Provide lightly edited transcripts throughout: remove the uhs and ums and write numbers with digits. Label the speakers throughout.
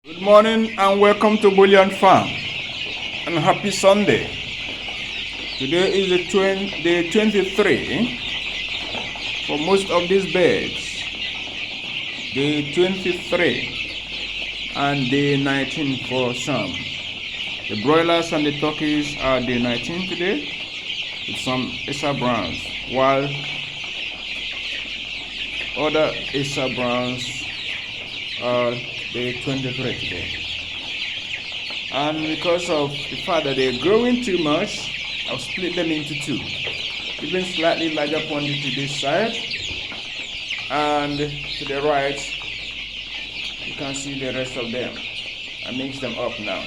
Speaker 1: Good morning and welcome to Bullion Farm and happy Sunday. Today is day 23 for most of these birds. Day 23 and day 19 for some. The broilers and the turkeys are day 19 today with some Asa Browns, while other Asa Browns are day 23 today. And because of the fact that they're growing too much, I'll split them into two. Even slightly larger quantity to this side, and to the right you can see the rest of them. I mix them up now.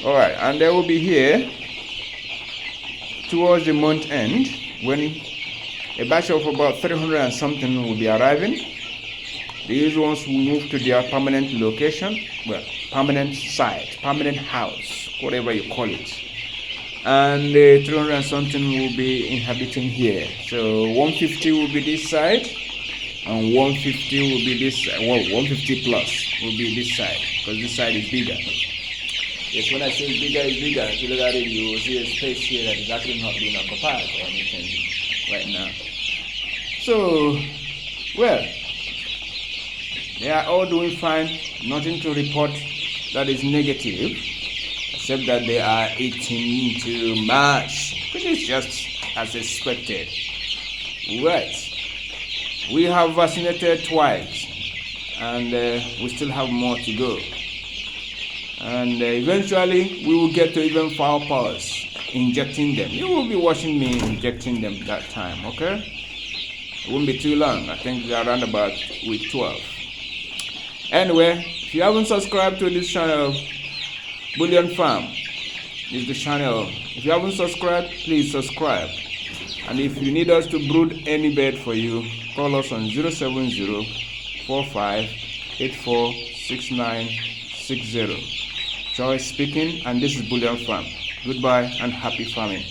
Speaker 1: Alright, and they will be here towards the month end when a batch of about 300 and something will be arriving. These ones will move to their permanent location, well, permanent site, permanent house, whatever you call it. And the 300 and something will be inhabiting here. So 150 will be this side, and 150 will be this, well, 150 plus will be this side, because this side is bigger. Yes, when I say bigger is bigger, if you look at it, you will see a space here that is actually not being occupied or anything right now. So, well, they are all doing fine, nothing to report that is negative, except that they are eating too much, which is just as expected. Right, we have vaccinated twice, and we still have more to go. And eventually, we will get to even fowl powers, injecting them. You will be watching me injecting them that time, okay? It won't be too long. I think they're around about week 12. Anyway, if you haven't subscribed to this channel, Bullion Farm is the channel. If you haven't subscribed, please subscribe. And if you need us to brood any bird for you, call us on 070-4584-6960. Joy speaking, and this is Bullion Farm. Goodbye and happy farming.